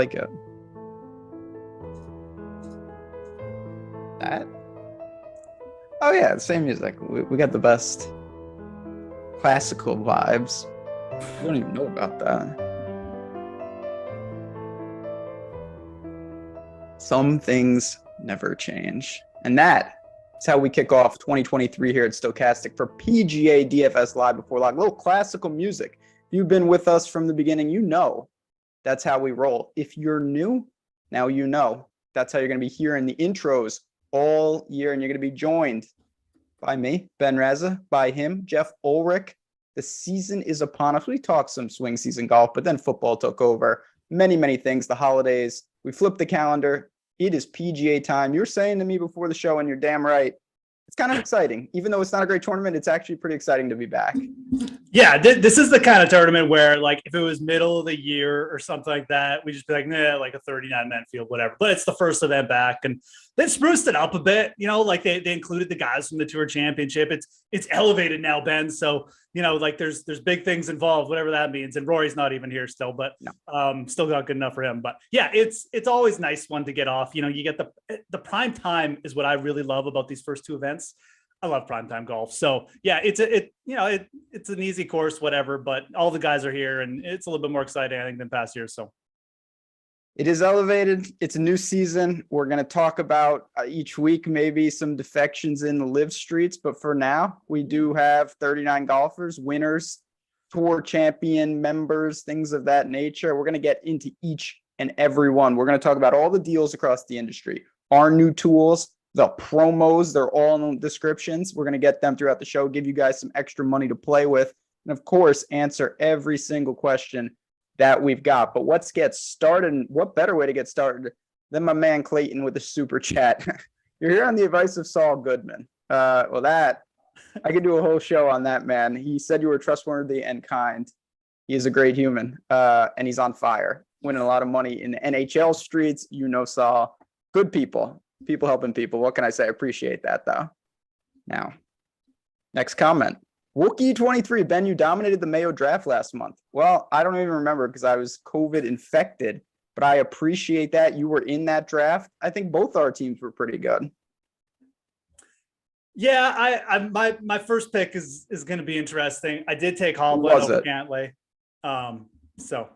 like it. That? Oh yeah, same music. We got the best classical vibes. I don't even know about that. Some things never change. And that is how we kick off 2023 here at Stokastic for PGA DFS Live Before Lock. A little classical music. If you've been with us from the beginning, you know that's how we roll. If you're new, now you know. That's how you're going to be hearing the intros all year, and you're going to be joined by me, Ben Rasa, by him, Geoff Ulrich. The season is upon us. We talked some swing season golf, but then football took over. Many, many things. The holidays. We flipped the calendar. It is PGA time. You were saying to me before the show, and you're damn right, it's kind of exciting. Even though it's not a great tournament, it's actually pretty exciting to be back. Yeah, this is the kind of tournament where, like, if it was middle of the year or something like that, we just be like, nah, like a 39-man field, whatever. But it's the first event back, and they've spruced it up a bit. You know, like they included the guys from the Tour Championship. It's elevated now, Ben. So, you know, like there's big things involved, whatever that means. And Rory's not even here still, but still not good enough for him. But yeah, it's always nice one to get off. You know, you get the prime time is what I really love about these first two events. I love primetime golf. So yeah, it's an easy course, whatever, but all the guys are here and it's a little bit more exciting, I think, than past years. So it is elevated. It's a new season. We're going to talk about each week, maybe some defections in the live streets. But for now, we do have 39 golfers, winners, tour champion members, things of that nature. We're going to get into each and every one. We're going to talk about all the deals across the industry, our new tools, the promos. They're all in the descriptions. We're going to get them throughout the show, give you guys some extra money to play with, and of course, answer every single question that we've got. But let's get started. And what better way to get started than my man Clayton with the super chat? You're here on the advice of Saul Goodman. Well, that I could do a whole show on that, man. He said you were trustworthy and kind. He is a great human, and he's on fire, winning a lot of money in the NHL streets. You know, Saul, good people helping people. What can I say? I appreciate that, though. Now, next comment. Wookie23, Ben, you dominated the Mayo draft last month. Well, I don't even remember because I was COVID infected, but I appreciate that. You were in that draft. I think both our teams were pretty good. Yeah, my first pick is going to be interesting. I did take Hovland over Cantlay. So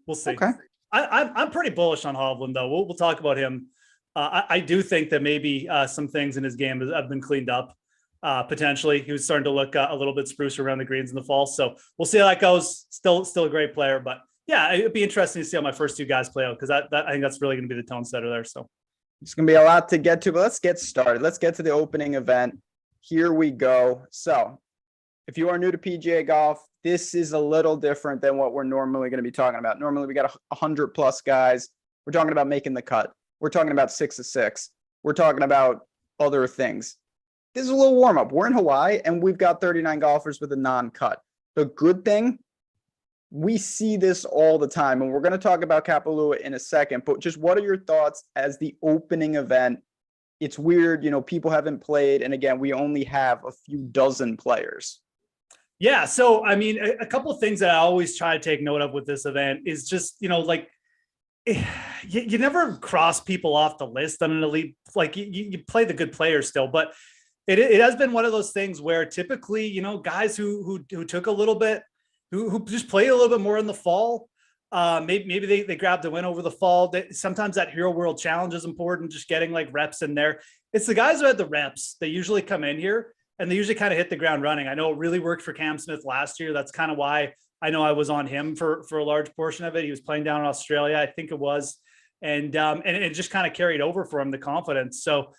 we'll see. Okay. I'm pretty bullish on Hovland, though. We'll talk about him. I do think that maybe some things in his game have been cleaned up. Potentially, he was starting to look a little bit spruce around the greens in the fall. So we'll see how that goes. Still a great player, but yeah, it'd be interesting to see how my first two guys play out because I think that's really going to be the tone setter there. So it's going to be a lot to get to, but let's get started. Let's get to the opening event. Here we go. So if you are new to PGA golf, this is a little different than what we're normally going to be talking about. Normally we got 100 plus guys. We're talking about making the cut. We're talking about 6 of 6. We're talking about other things. This is a little warm up. We're in Hawaii and we've got 39 golfers with a non-cut. The good thing, we see this all the time, and we're going to talk about Kapalua in a second, but just what are your thoughts as the opening event? It's weird, you know, people haven't played. And again, we only have a few dozen players. Yeah. So, I mean, a couple of things that I always try to take note of with this event is just, you know, like you never cross people off the list on an elite, like you play the good players still, but it has been one of those things where typically, you know, guys who took a little bit, who just played a little bit more in the fall, maybe they grabbed a win over the fall. Sometimes that Hero World Challenge is important, just getting like reps in there. It's the guys who had the reps. They usually come in here and they usually kind of hit the ground running. I know it really worked for Cam Smith last year. That's kind of why I know I was on him for a large portion of it. He was playing down in Australia, I think it was. And it just kind of carried over for him, the confidence. So,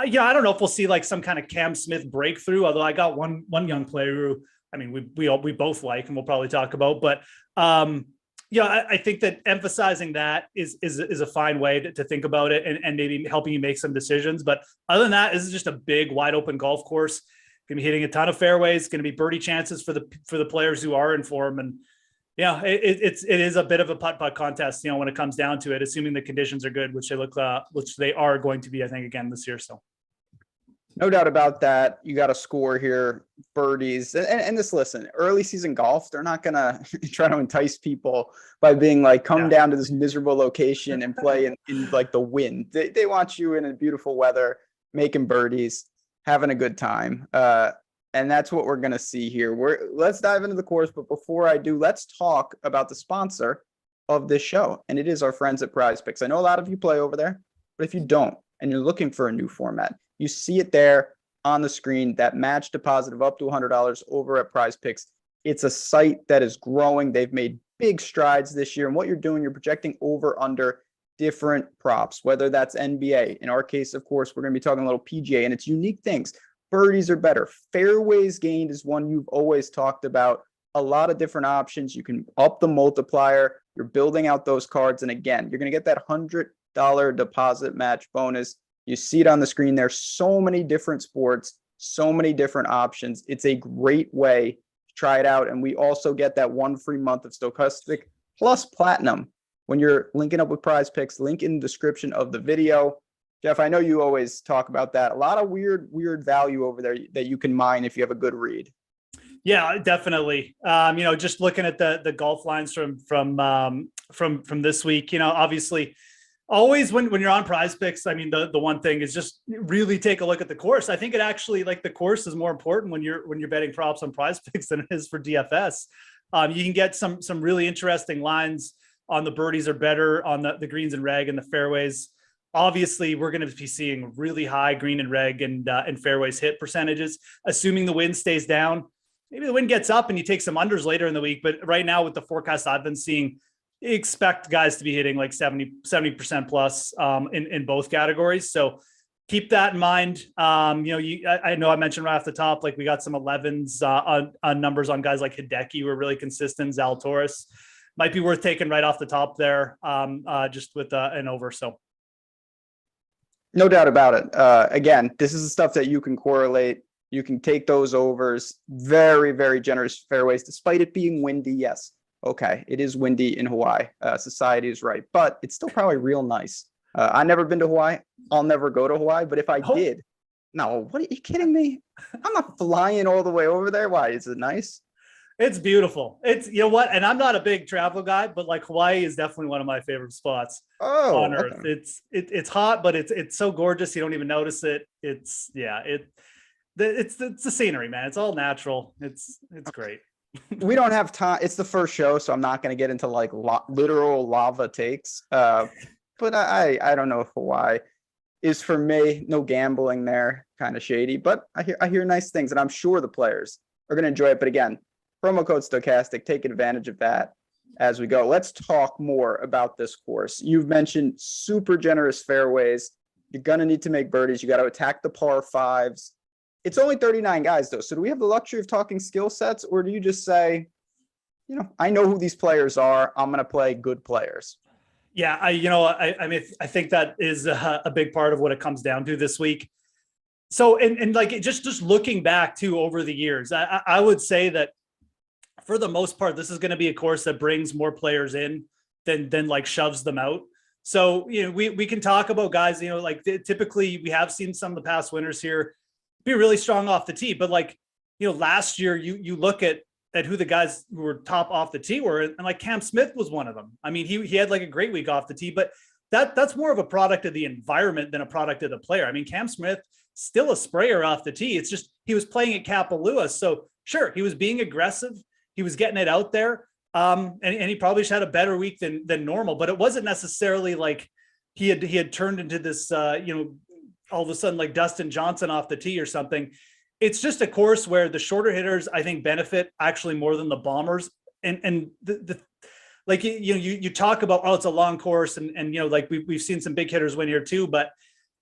yeah, I don't know if we'll see like some kind of Cam Smith breakthrough, although I got one young player who, I mean, we both like, and we'll probably talk about, but yeah, I think that emphasizing that is a fine way to think about it and maybe helping you make some decisions. But other than that, this is just a big, wide open golf course. Going to be hitting a ton of fairways. Going to be birdie chances for the players who are in form. And yeah, it is a bit of a putt contest, you know, when it comes down to it, assuming the conditions are good, which they are going to be, I think, again this year. So No doubt about that. You got to score here, birdies. And this, listen, early season golf, they're not going to try to entice people by being like, come down to this miserable location and play in like the wind. They want you in a beautiful weather, making birdies, having a good time. And that's what we're going to see here. Let's dive into the course. But before I do, let's talk about the sponsor of this show. And it is our friends at PrizePicks. I know a lot of you play over there, but if you don't, and you're looking for a new format, you see it there on the screen, that match deposit of up to $100 over at PrizePicks. It's a site that is growing. They've made big strides this year. And what you're doing, you're projecting over under different props, whether that's NBA. In our case, of course, we're going to be talking a little PGA, and it's unique things. Birdies are better. Fairways gained is one you've always talked about. A lot of different options. You can up the multiplier. You're building out those cards. And again, you're going to get that $100 deposit match bonus. You see it on the screen there. So many different sports, so many different options. It's a great way to try it out. And we also get that 1 free month of Stokastic plus Platinum when you're linking up with PrizePicks. Link in the description of the video. Geoff, I know you always talk about that. A lot of weird value over there that you can mine if you have a good read. Yeah, definitely. Just looking at the golf lines from this week, obviously, always when you're on PrizePicks, I mean, the one thing is just really take a look at the course. I think it actually, like, the course is more important when you're betting props on PrizePicks than it is for DFS. You can get some really interesting lines on the birdies are better, on the greens and reg and the fairways. Obviously, we're going to be seeing really high green and reg and fairways hit percentages, assuming the wind stays down. Maybe the wind gets up and you take some unders later in the week. But right now, with the forecast I've been seeing, expect guys to be hitting like 70% plus in both categories. So keep that in mind. I know I mentioned right off the top, like, we got some 11s on numbers on guys like Hideki were really consistent. Zalatoris might be worth taking right off the top there, just with an over. So. No doubt about it. Again, this is the stuff that you can correlate. You can take those overs. Very, very generous fairways, despite it being windy. Yes. Okay. It is windy in Hawaii. Society is right, but it's still probably real nice. I've never been to Hawaii. I'll never go to Hawaii, but if I did, no, what are you kidding me? I'm not flying all the way over there. Why? Is it nice? It's beautiful. It's, you know what? And I'm not a big travel guy, but like, Hawaii is definitely one of my favorite spots on earth. Okay. It's hot, but it's so gorgeous. You don't even notice it. It's the scenery, man. It's all natural. It's great. We don't have time. It's the first show, so I'm not going to get into like literal lava takes. But I don't know if Hawaii is for me. No gambling there, kind of shady. But I hear nice things, and I'm sure the players are going to enjoy it. But again, promo code Stokastic, take advantage of that as we go. Let's talk more about this course. You've mentioned super generous fairways. You're going to need to make birdies. You got to attack the par fives. It's only 39 guys, though. So do we have the luxury of talking skill sets, or do you just say, I know who these players are. I'm going to play good players? Yeah, I think that is a big part of what it comes down to this week. So, and like, just looking back to over the years, I would say that for the most part, this is going to be a course that brings more players in than like shoves them out. So, we can talk about guys, like, typically we have seen some of the past winners here be really strong off the tee, but like, last year you look at who the guys who were top off the tee were, and like Cam Smith was one of them. I mean, he had like a great week off the tee, but that's more of a product of the environment than a product of the player. I mean, Cam Smith, still a sprayer off the tee. It's just, he was playing at Kapalua. So sure, he was being aggressive. He was getting it out there. And he probably just had a better week than normal, but it wasn't necessarily like he had turned into this, all of a sudden like Dustin Johnson off the tee or something. It's just a course where the shorter hitters, I think, benefit actually more than the bombers. And the like, you talk about, it's a long course and like we've seen some big hitters win here too, but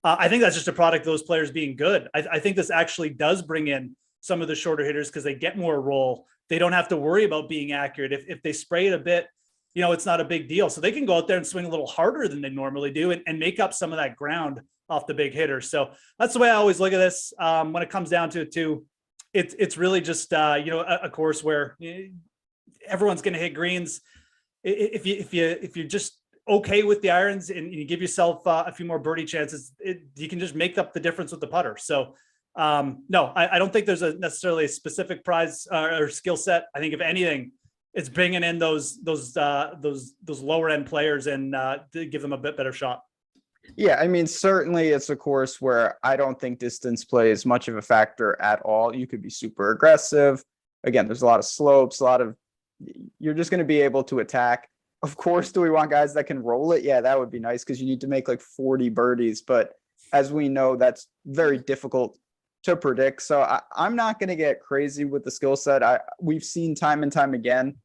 I think that's just a product of those players being good. I think this actually does bring in some of the shorter hitters because they get more roll. They don't have to worry about being accurate. If they spray it a bit, it's not a big deal. So they can go out there and swing a little harder than they normally do and make up some of that ground off the big hitters. So that's the way I always look at this. When it comes down to it too, it's really just, a course where everyone's going to hit greens. If you're just okay with the irons and you give yourself a few more birdie chances, you can just make up the difference with the putter. So No, I don't think there's necessarily a specific prize or skill set. I think if anything, it's bringing in those lower end players and to give them a bit better shot. Yeah, I mean, certainly it's a course where I don't think distance play is much of a factor at all. You could be super aggressive. Again, there's a lot of slopes, you're just going to be able to attack. Of course, do we want guys that can roll it? Yeah, that would be nice because you need to make like 40 birdies. But as we know, that's very difficult to predict. So I'm not going to get crazy with the skill set. We've seen time and time again,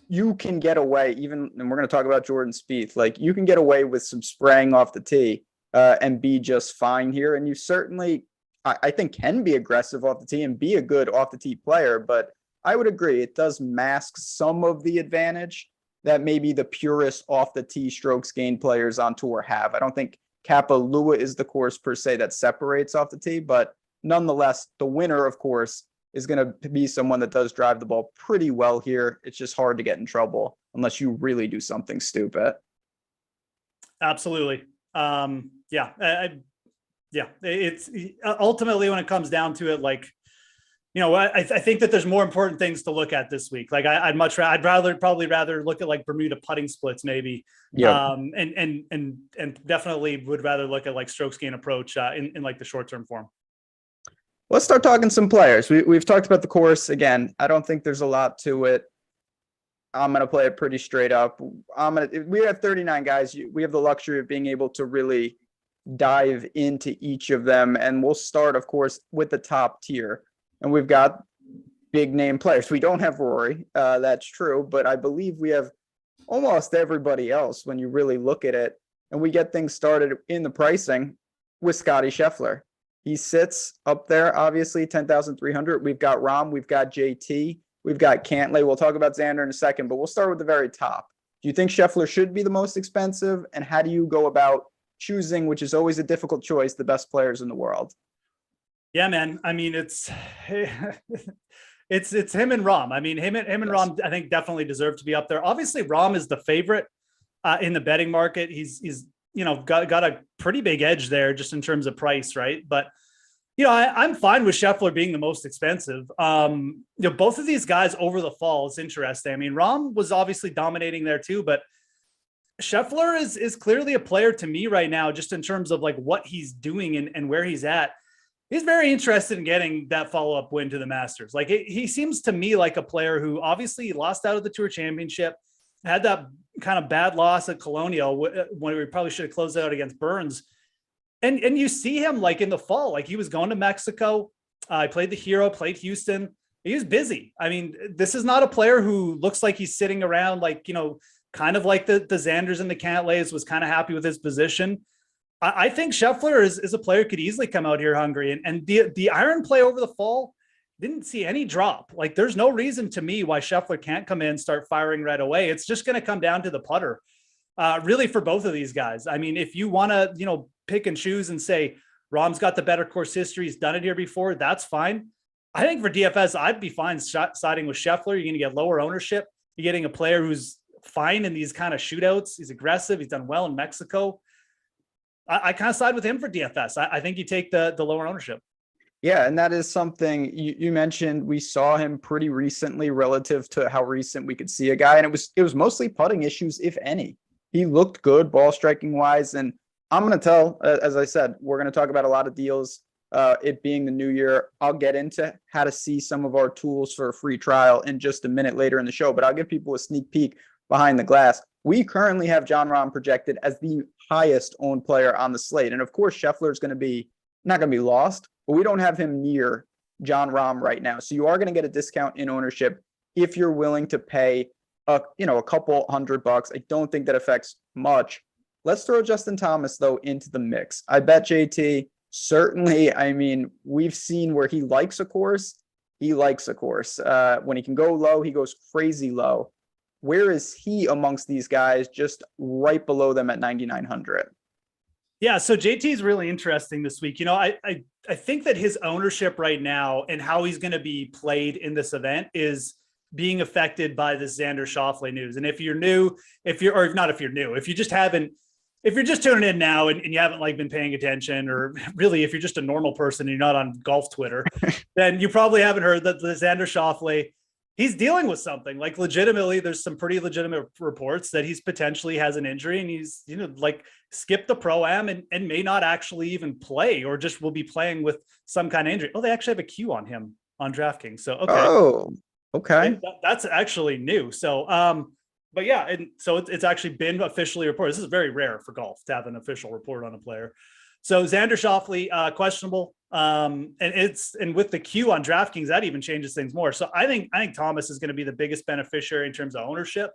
you can get away even, and we're going to talk about Jordan Spieth, like you can get away with some spraying off the tee and be just fine here. And you certainly, I think, can be aggressive off the tee and be a good off the tee player. But I would agree, it does mask some of the advantage that maybe the purest off the tee strokes gain players on tour have. I don't think Kapalua is the course per se that separates off the tee, but nonetheless, the winner, of course, is going to be someone that does drive the ball pretty well here. It's just hard to get in trouble unless you really do something stupid. Absolutely. It's ultimately when it comes down to it, like, you know, I think that there's more important things to look at this week. Like I'd probably rather look at like Bermuda putting splits maybe. Yeah. And definitely would rather look at like strokes gain approach in like the short-term form. Let's start talking some players. We've talked about the course. Again, I don't think there's a lot to it. I'm going to play it pretty straight up. We have 39 guys. We have the luxury of being able to really dive into each of them. And we'll start, of course, with the top tier. And we've got big name players. We don't have Rory. That's true. But I believe we have almost everybody else when you really look at it. And we get things started in the pricing with Scottie Scheffler. He sits up there, obviously, 10,300. We've got Rahm, we've got JT, we've got Cantlay. We'll talk about Xander in a second, but we'll start with the very top. Do you think Scheffler should be the most expensive? And how do you go about choosing, which is always a difficult choice, the best players in the world? Yeah, man. I mean, it's him and Rahm. I mean, him and Rahm, I think, definitely deserve to be up there. Obviously, Rahm is the favorite in the betting market. He's you know, got a pretty big edge there just in terms of price, right? But, you know, I'm fine with Scheffler being the most expensive. You know, both of these guys over the fall is interesting. I mean, Rahm was obviously dominating there too, but Scheffler is clearly a player to me right now, just in terms of like what he's doing and where he's at. He's very interested in getting that follow-up win to the Masters. Like he seems to me like a player who obviously lost out of the Tour Championship, had that kind of bad loss at Colonial when we probably should have closed out against Burns. And you see him like in the fall, like he was going to Mexico. I played the Hero, played Houston. He was busy. I mean, this is not a player who looks like he's sitting around like, you know, kind of like the Xanders and the Cantlays, was kind of happy with his position. I think Scheffler is a player who could easily come out here hungry. And the iron play over the fall, didn't see any drop. Like there's no reason to me why Scheffler can't come in, start firing right away. It's just going to come down to the putter, really, for both of these guys. I mean, if you want to, you know, pick and choose and say Rahm's got the better course history, he's done it here before, that's fine. I think for DFS, I'd be fine siding with Scheffler. You're going to get lower ownership. You're getting a player who's fine in these kind of shootouts. He's aggressive. He's done well in Mexico. I kind of side with him for DFS. I think you take the lower ownership. Yeah, and that is something you mentioned. We saw him pretty recently relative to how recent we could see a guy, and it was mostly putting issues, if any. He looked good ball striking wise, and I'm going to tell, as I said, we're going to talk about a lot of deals. It being the new year, I'll get into how to see some of our tools for a free trial in just a minute later in the show, but I'll give people a sneak peek behind the glass. We currently have Jon Rahm projected as the highest owned player on the slate, and of course, Scheffler is not going to be lost, but we don't have him near Jon Rahm right now. So you are going to get a discount in ownership if you're willing to pay a couple $100. I don't think that affects much. Let's throw Justin Thomas though into the mix. I bet JT, certainly, I mean, we've seen where he likes a course. He likes a course. When he can go low, he goes crazy low. Where is he amongst these guys? Just right below them at 9,900. Yeah, so JT is really interesting this week. You know, I think that his ownership right now and how he's going to be played in this event is being affected by this Xander Schauffele news. And if you just haven't if you're just tuning in now and you haven't like been paying attention, or really if you're just a normal person and you're not on golf Twitter, then you probably haven't heard that the Xander Schauffele, he's dealing with something. Like legitimately, there's some pretty legitimate reports that he's potentially has an injury and he's, like skipped the Pro-Am and may not actually even play, or just will be playing with some kind of injury. Oh, they actually have a queue on him on DraftKings. So, okay. Oh, okay. That's actually new. So, but yeah, and so it's actually been officially reported. This is very rare for golf to have an official report on a player. So Xander Schauffele, questionable. And with the queue on DraftKings, that even changes things more. So I think Thomas is going to be the biggest beneficiary in terms of ownership.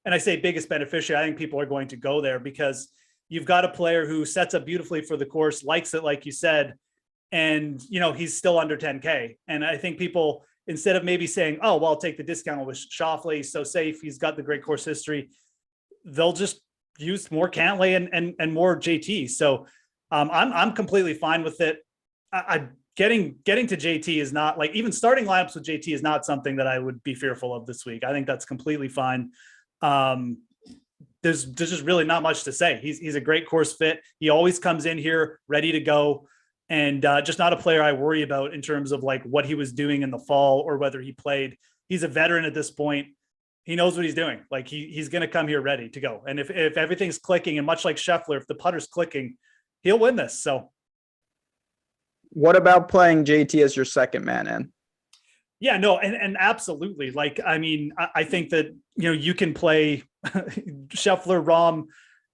And I say biggest beneficiary, I think people are going to go there because you've got a player who sets up beautifully for the course, likes it, like you said, and he's still under 10K. And I think people, instead of maybe saying, oh, well, I'll take the discount with Schauffele, he's so safe, he's got the great course history, they'll just use more Cantlay and more JT. So I'm completely fine with it. Getting to JT is not, like, even starting lineups with JT is not something that I would be fearful of this week. I think that's completely fine. There's just really not much to say. He's a great course fit. He always comes in here ready to go. And just not a player I worry about in terms of like what he was doing in the fall or whether he played. He's a veteran at this point. He knows what he's doing. Like he's going to come here ready to go. And if everything's clicking, and much like Scheffler, if the putter's clicking, he'll win this. So what about playing JT as your second man in? Yeah, no, and absolutely. Like, I mean, I think that, you can play Scheffler, Rahm,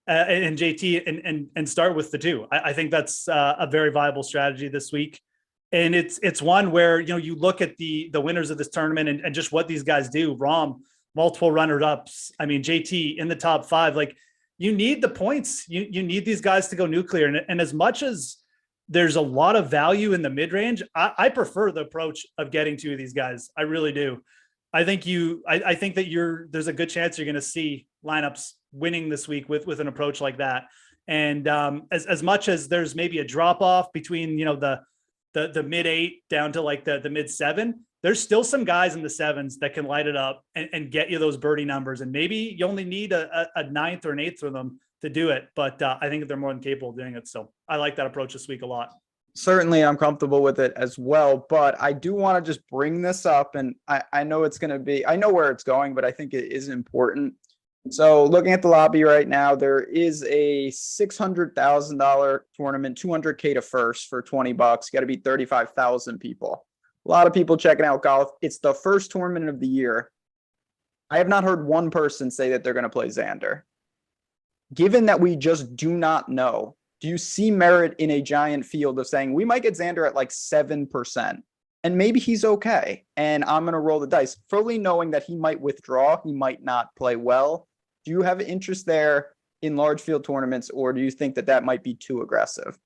and JT and start with the two. I think that's a very viable strategy this week. And it's one where, you look at the winners of this tournament and just what these guys do. Rahm, multiple runner-ups. I mean, JT in the top 5, like you need the points. You need these guys to go nuclear. And as much as there's a lot of value in the mid-range, I prefer the approach of getting two of these guys. I really do. I think that there's a good chance you're going to see lineups winning this week with an approach like that. And as much as there's maybe a drop off between, the mid 8 down to like the mid 7, there's still some guys in the 7s that can light it up and get you those birdie numbers. And maybe you only need a 9th or an 8th of them to do it. But I think they're more than capable of doing it. So I like that approach this week a lot. Certainly, I'm comfortable with it as well, but I do want to just bring this up, and I know I know where it's going, but I think it is important. So looking at the lobby right now, there is a $600,000 tournament, $200K to first for $20. Got to beat 35,000 people. A lot of people checking out golf. It's the first tournament of the year. I have not heard one person say that they're going to play Xander. Given that we just do not know, do you see merit in a giant field of saying we might get Xander at like 7% and maybe he's okay and I'm going to roll the dice, fully knowing that he might withdraw, he might not play well? Do you have an interest there in large field tournaments, or do you think that might be too aggressive?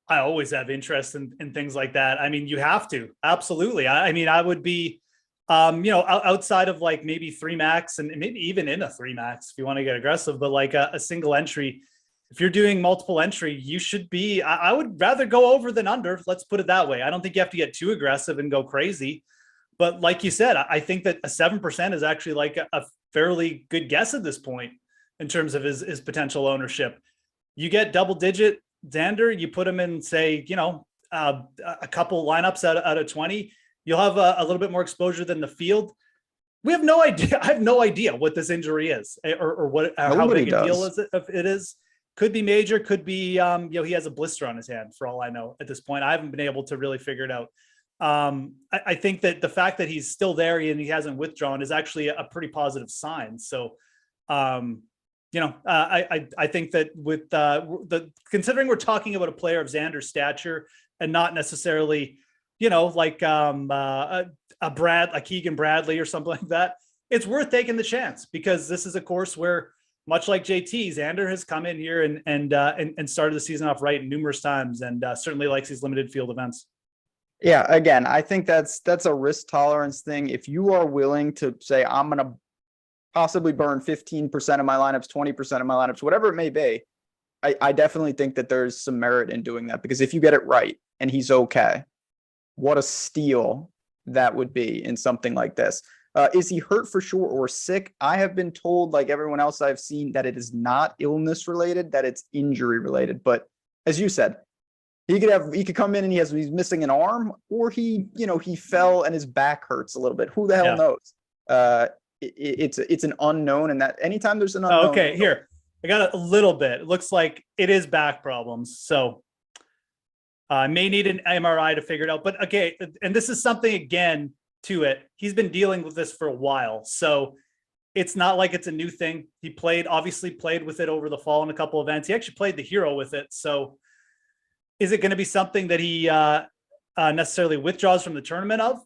I always have interest in things like that. I mean, you have to. Absolutely. I mean, I would be, outside of like maybe 3 max and maybe even in a 3 max if you want to get aggressive, but like a single entry. If you're doing multiple entry, you should be, I would rather go over than under. Let's put it that way. I don't think you have to get too aggressive and go crazy. But like you said, I think that a 7% is actually like a fairly good guess at this point in terms of his potential ownership. You get double digit Xander, you put him in, say, a couple lineups out of 20, you'll have a little bit more exposure than the field. We have no idea. I have no idea what this injury is or what, how big a deal it is. Could be major, could be, he has a blister on his hand for all I know at this point. I haven't been able to really figure it out. I think that the fact that he's still there and he hasn't withdrawn is actually a pretty positive sign. So, I think that with considering we're talking about a player of Xander's stature and not necessarily, like a Keegan Bradley or something like that, it's worth taking the chance because this is a course where, much like JT, Xander has come in here and started the season off right numerous times, and certainly likes these limited field events. Yeah, again, I think that's a risk tolerance thing. If you are willing to say, I'm going to possibly burn 15% of my lineups, 20% of my lineups, whatever it may be, I definitely think that there's some merit in doing that, because if you get it right and he's okay, what a steal that would be in something like this. Is he hurt for sure or sick? I have been told, like everyone else I've seen, that it is not illness related, that it's injury related. But as you said, he could come in and he's missing an arm, or he fell and his back hurts a little bit. Who the hell knows? It's an unknown, and that anytime there's an unknown. Okay, here I got a little bit. It looks like it is back problems, so I may need an MRI to figure it out. But okay, and this is something again to it. He's been dealing with this for a while, so it's not like it's a new thing. He obviously played with it over the fall in a couple events. He actually played the Hero with it. So is it going to be something that he necessarily withdraws from the tournament of?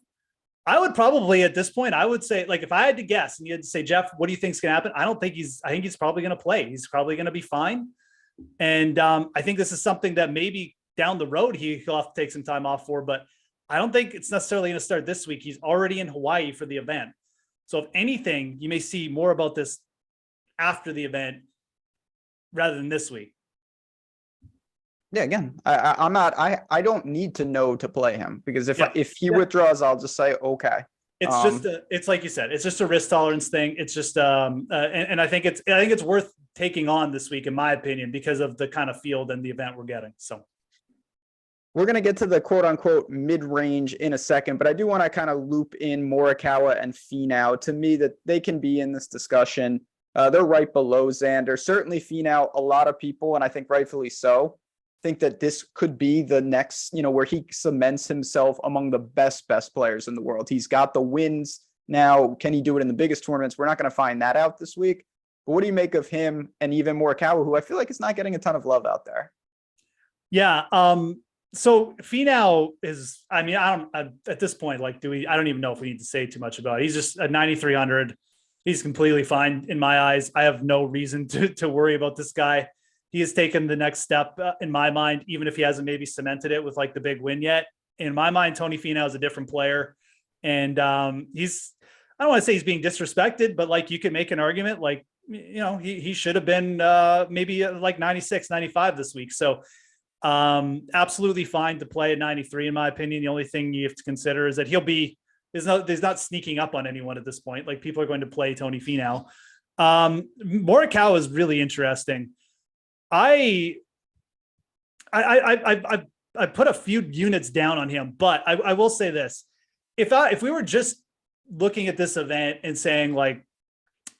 I would probably, at this point, I would say, like, if I had to guess and you had to say, Jeff, what do you think is going to happen? I think he's probably going to play. He's probably going to be fine. And I think this is something that maybe down the road he'll have to take some time off for, but I don't think it's necessarily going to start this week. He's already in Hawaii for the event. So if anything, you may see more about this after the event rather than this week. Yeah, again, I don't need to know to play him, because if he withdraws, I'll just say, okay. It's it's like you said, it's just a risk tolerance thing. It's just, and I think it's worth taking on this week, in my opinion, because of the kind of field and the event we're getting. So we're going to get to the quote unquote mid-range in a second, but I do want to kind of loop in Morikawa and Finau. To me, that they can be in this discussion. They're right below Xander. Certainly Finau, a lot of people, and I think rightfully so, think that this could be the next, where he cements himself among the best players in the world. He's got the wins now. Can he do it in the biggest tournaments? We're not going to find that out this week. But what do you make of him and even Morikawa, who I feel like is not getting a ton of love out there? Yeah. So Finau is, I mean, at this point, like, I don't even know if we need to say too much about it. He's just at 9,300. He's completely fine in my eyes. I have no reason to worry about this guy. He has taken the next step in my mind, even if he hasn't maybe cemented it with like the big win yet. In my mind, Tony Finau is a different player. And I don't want to say he's being disrespected, but like you can make an argument, like, he should have been maybe like 96, 95 this week. So absolutely fine to play at 93, in my opinion. The only thing you have to consider is that he's not sneaking up on anyone at this point. Like, people are going to play Tony Finau. Morikawa is really interesting. I put a few units down on him, but I will say this. If we were just looking at this event and saying, like,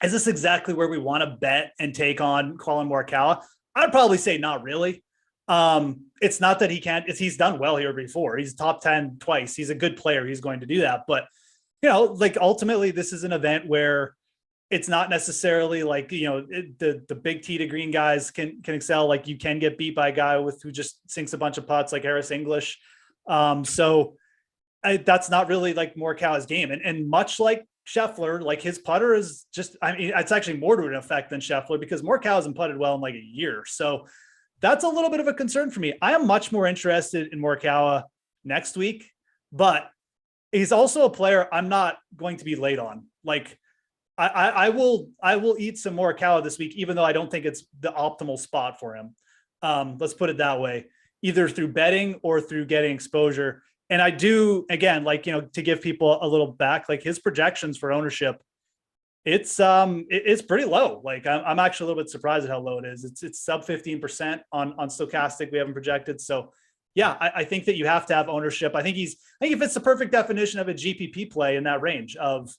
is this exactly where we want to bet and take on Colin Morikawa? I'd probably say not really. It's not that he can't, he's done well here before. He's top 10 twice. He's a good player. He's going to do that. But, like, ultimately this is an event where it's not necessarily like, the big tee to green guys can excel. Like, you can get beat by a guy who just sinks a bunch of putts like Harris English. So that's not really like Morikawa's game. And much like Scheffler, like, his putter is just, I mean, it's actually more to an effect than Scheffler, because Morikawa hasn't putted well in like a year. So that's a little bit of a concern for me. I am much more interested in Morikawa next week, but he's also a player I'm not going to be late on. Like, I will eat some Morikawa this week, even though I don't think it's the optimal spot for him. Let's put it that way, either through betting or through getting exposure. And I do, again, like, to give people a little back, like, his projections for ownership, it's pretty low. Like, I'm actually a little bit surprised at how low it is. It's sub 15% on Stokastic. We haven't projected. So yeah, I think that you have to have ownership. I think he fits the perfect definition of a GPP play in that range of,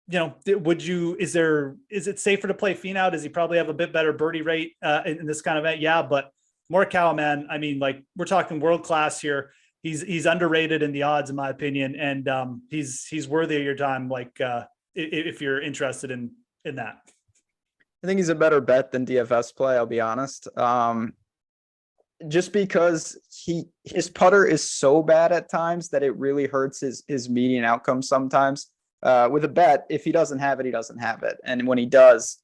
is it safer to play Finau? Does he probably have a bit better birdie rate in this kind of event? Yeah, but Morikawa, man, I mean, like, we're talking world-class here. He's underrated in the odds, in my opinion. And he's worthy of your time. Like, if you're interested in that. I think he's a better bet than DFS play, I'll be honest. Just because his putter is so bad at times that it really hurts his median outcome sometimes. With a bet, if he doesn't have it, he doesn't have it. And when he does,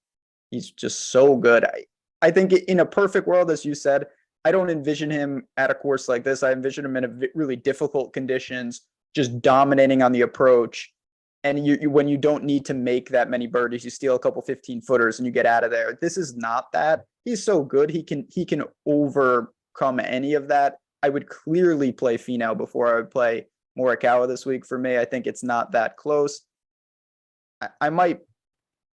he's just so good. I think in a perfect world, as you said, I don't envision him at a course like this. I envision him in a really difficult conditions, just dominating on the approach. And when you don't need to make that many birdies, you steal a couple 15-footers and you get out of there. This is not that. He's so good. He can overcome any of that. I would clearly play Finau before I would play Morikawa this week. For me, I think it's not that close. I might,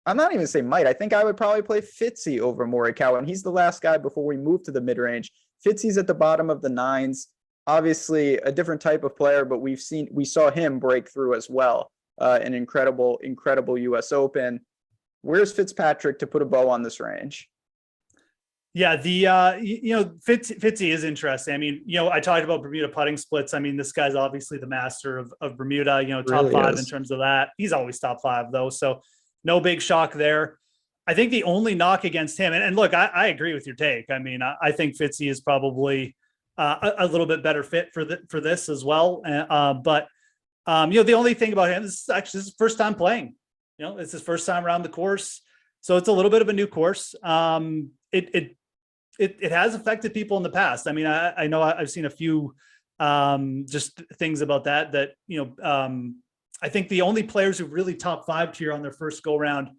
I'm not even saying might. I think I would probably play Fitzy over Morikawa, and he's the last guy before we move to the mid range. Fitzy's at the bottom of the nines. Obviously, a different type of player, but we saw him break through as well. An incredible U.S. Open. Where's Fitzpatrick to put a bow on this range? Yeah, Fitzy is interesting. I mean, I talked about Bermuda putting splits. I mean, this guy's obviously the master of Bermuda, top Really five is. in terms of that. He's always top five though. So no big shock there. I think the only knock against him, and look, I agree with your take. I mean, I think Fitzy is probably a little bit better fit for this as well. But the only thing about him is actually his first time playing. It's his first time around the course, so it's a little bit of a new course. It has affected people in the past. I mean, I know I've seen a few just things about that. I think the only players who really top five tier on their first go round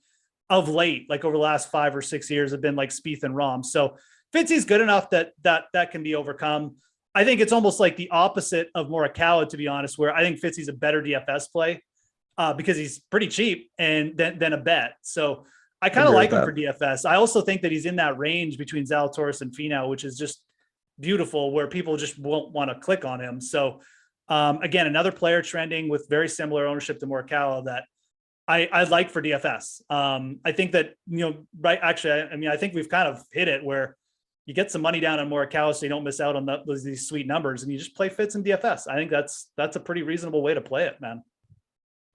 of late, like over the last 5 or 6 years, have been like Spieth and Rahm. So Fitzy's good enough that can be overcome. I think it's almost like the opposite of Morikawa, to be honest, where I think Fitzy's a better DFS play because he's pretty cheap and then a bet. So I kind of like him for DFS. I also think that he's in that range between Zalatoris and Finau, which is just beautiful, where people just won't want to click on him. So again, another player trending with very similar ownership to Morikawa that I like for DFS. I think that, right. Actually, I mean, I think we've kind of hit it where you get some money down on Morikawa so you don't miss out on these sweet numbers, and you just play Fitz and DFS. I think that's a pretty reasonable way to play it, man.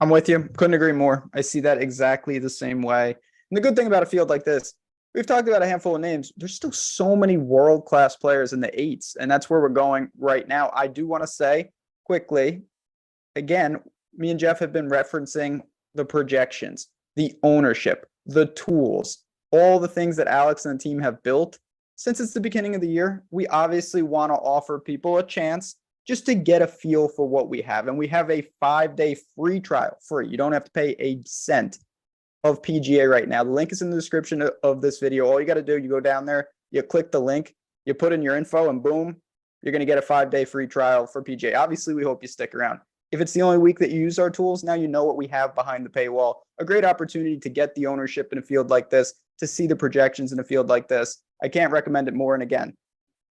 I'm with you. Couldn't agree more. I see that exactly the same way. And the good thing about a field like this, we've talked about a handful of names. There's still so many world-class players in the eights, and that's where we're going right now. I do want to say quickly, again, me and Jeff have been referencing the projections, the ownership, the tools, all the things that Alex and the team have built since it's the beginning of the year. We obviously want to offer people a chance just to get a feel for what we have. And we have a 5-day free trial, free. You don't have to pay a cent of PGA right now. The link is in the description of this video. All you got to do, you go down there, you click the link, you put in your info, and boom, you're going to get a 5-day free trial for PGA. Obviously, we hope you stick around. If it's the only week that you use our tools, now you know what we have behind the paywall. A great opportunity to get the ownership in a field like this, to see the projections in a field like this. I can't recommend it more. And again,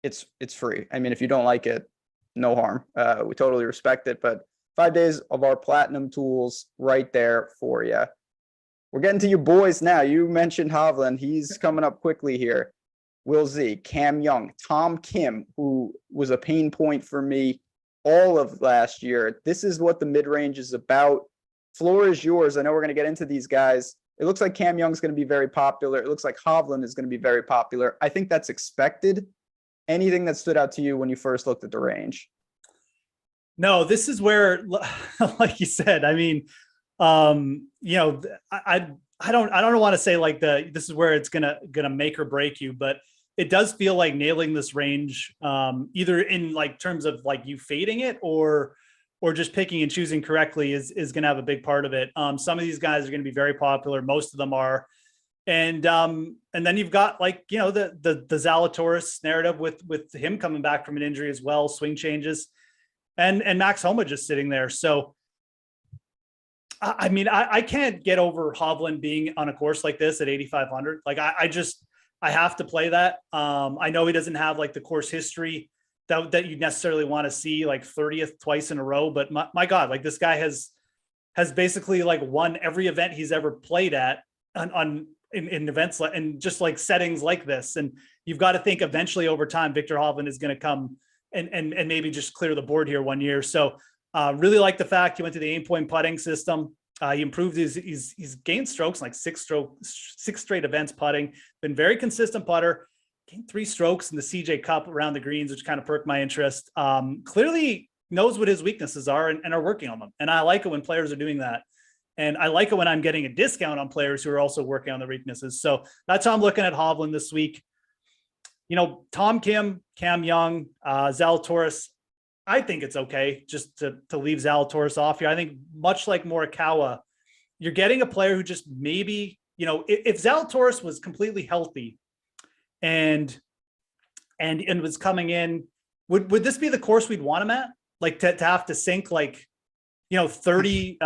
it's free. I mean, if you don't like it, no harm. We totally respect it. But 5 days of our platinum tools right there for you. We're getting to your boys now. You mentioned Hovland. He's coming up quickly here. Will Z, Cam Young, Tom Kim, who was a pain point for me all of last year. This is what the mid-range is about. Floor is yours. I know we're going to get into these guys. It looks like Cam Young's going to be very popular. It looks like Hovland is going to be very popular. I think that's expected. Anything that stood out to you when you first looked at the range? No, this is where, like you said, I mean, I don't want to say like this is where it's gonna make or break you, but it does feel like nailing this range, either in like terms of like you fading it or just picking and choosing correctly is going to have a big part of it. Some of these guys are going to be very popular. Most of them are. And then you've got like, the Zalatoris narrative with him coming back from an injury as well, swing changes, and Max Homa just sitting there. So, I mean, I can't get over Hovland being on a course like this at 8,500. Like I have to play that. I know he doesn't have like the course history that you necessarily want to see, like 30th twice in a row, but my God, like this guy has basically like won every event he's ever played at in events and just like settings like this. And you've got to think eventually over time, Victor Hovland is going to come and maybe just clear the board here one year. So really like the fact he went to the aim-point putting system. He improved he's gained strokes, like six straight events putting, been very consistent putter, gained 3 strokes in the CJ Cup around the greens, which kind of perked my interest. Clearly knows what his weaknesses are and are working on them. And I like it when players are doing that. And I like it when I'm getting a discount on players who are also working on their weaknesses. So that's how I'm looking at Hovland this week. Tom Kim, Cam Young, Zalatoris, I think it's okay just to leave Zalatoris off here. I think much like Morikawa, you're getting a player who just maybe, if Zalatoris was completely healthy and was coming in, would this be the course we'd want him at? Like to have to sink like 30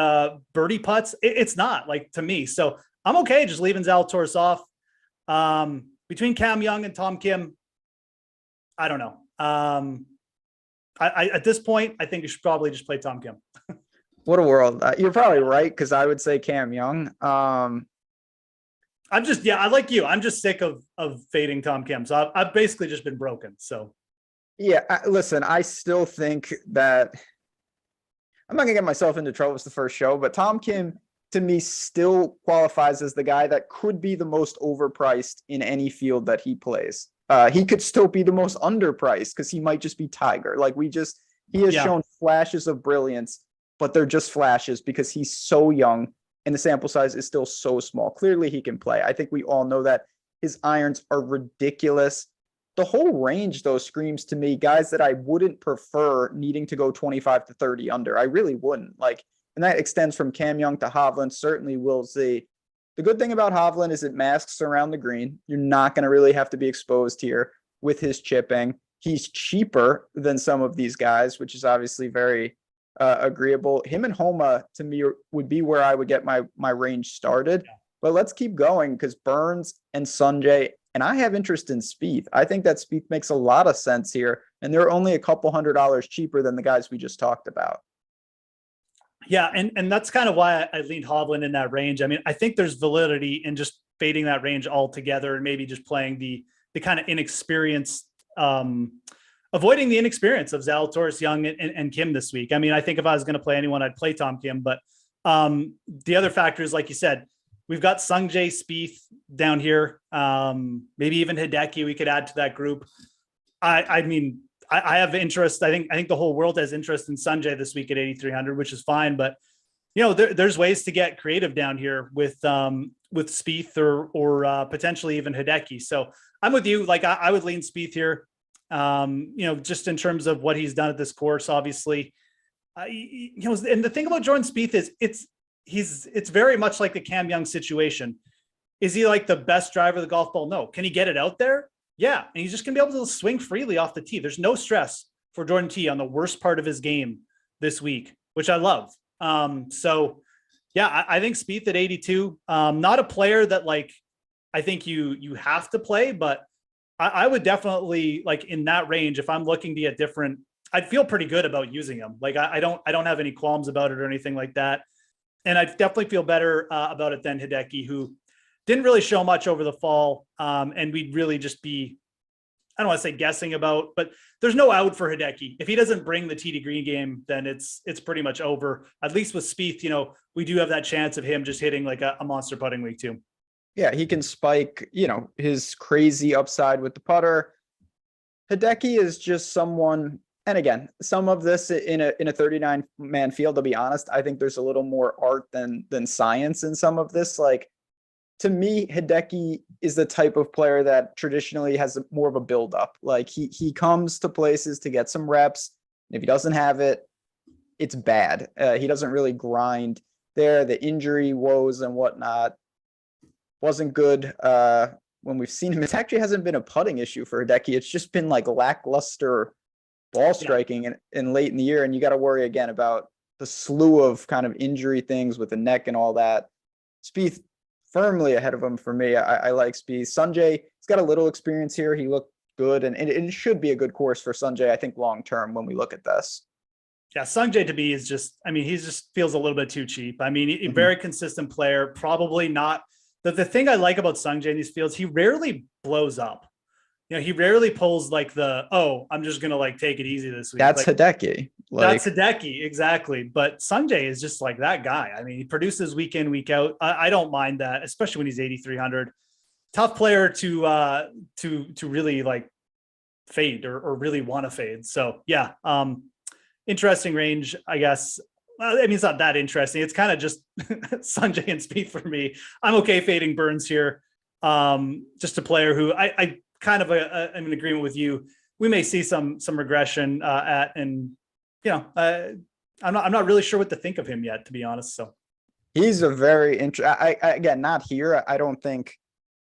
birdie putts. It's not, like, to me. So I'm okay just leaving Zalatoris off. Between Cam Young and Tom Kim, I don't know. I at this point, I think you should probably just play Tom Kim. What a world. You're probably right, because I would say Cam Young. I'm just, I like you. I'm just sick of fading Tom Kim. So I've basically just been broken. So yeah, listen, I still think that I'm not gonna get myself into trouble. It's the first show, but Tom Kim to me still qualifies as the guy that could be the most overpriced in any field that he plays. He could still be the most underpriced because he might just be Tiger. Like he has shown flashes of brilliance, but they're just flashes because he's so young and the sample size is still so small. Clearly he can play. I think we all know that. His irons are ridiculous. The whole range, though, screams to me guys that I wouldn't prefer needing to go 25 to 30 under. I really wouldn't. Like, and that extends from Cam Young to Hovland. Certainly we'll see. The good thing about Hovland is it masks around the green. You're not going to really have to be exposed here with his chipping. He's cheaper than some of these guys, which is obviously very agreeable. Him and Homa to me would be where I would get my range started. But let's keep going because Burns and Sanjay, and I have interest in Spieth. I think that Spieth makes a lot of sense here, and they're only a couple $100 cheaper than the guys we just talked about. Yeah, and that's kind of why I leaned Hovland in that range. I mean, I think there's validity in just fading that range altogether and maybe just playing the kind of inexperienced, avoiding the inexperience of Zalatoris, Young, and Kim this week. I mean, I think if I was going to play anyone, I'd play Tom Kim. But the other factor is, like you said, we've got Sungjae, Spieth down here. Maybe even Hideki we could add to that group. I mean, I have interest. I think the whole world has interest in Sanjay this week at 8,300, which is fine. But there's ways to get creative down here with Spieth or potentially even Hideki. So I'm with you. Like I would lean Spieth here. Just in terms of what he's done at this course, obviously. And the thing about Jordan Spieth is it's very much like the Cam Young situation. Is he like the best driver of the golf ball? No. Can he get it out there? Yeah. And he's just going to be able to swing freely off the tee. There's no stress for Jordan T on the worst part of his game this week, which I love. So yeah, I think Spieth at 82, not a player that like, I think you have to play, but I would definitely, like, in that range, if I'm looking to get different, I'd feel pretty good about using him. Like I don't have any qualms about it or anything like that. And I definitely feel better about it than Hideki, who didn't really show much over the fall. And we'd really just be, I don't want to say guessing about, but there's no out for Hideki. If he doesn't bring the tee to green game, then it's pretty much over. At least with Spieth, we do have that chance of him just hitting like a monster putting week too. Yeah, he can spike, his crazy upside with the putter. Hideki is just someone, and again, some of this in a 39-man field, to be honest, I think there's a little more art than science in some of this. Like, to me, Hideki is the type of player that traditionally has more of a build-up. Like, he comes to places to get some reps. And if he doesn't have it, it's bad. He doesn't really grind there. The injury woes and whatnot wasn't good when we've seen him. It actually hasn't been a putting issue for Hideki. It's just been like lackluster ball striking in late in the year. And you got to worry again about the slew of kind of injury things with the neck and all that. Spieth firmly ahead of him for me. I like Spieth. Sanjay, he's got a little experience here. He looked good, and it should be a good course for Sanjay, I think, long term when we look at this. Yeah, Sanjay to me is just, he just feels a little bit too cheap. A very consistent player, probably not. The thing I like about Sanjay in these fields, he rarely blows up. He rarely pulls like I'm just going to like take it easy this week. That's like, Hideki. That's Hideki, exactly. But Sanjay is just like that guy. He produces week in, week out. I don't mind that, especially when he's 8,300. Tough player to really like fade or really want to fade. So yeah, interesting range, I guess. It's not that interesting. It's kind of just Sanjay and Spieth for me. I'm okay fading Burns here. Just a player who I kind of am in agreement with you. We may see some regression I'm not really sure what to think of him yet, to be honest. So he's a very interesting. Again, not here. I don't think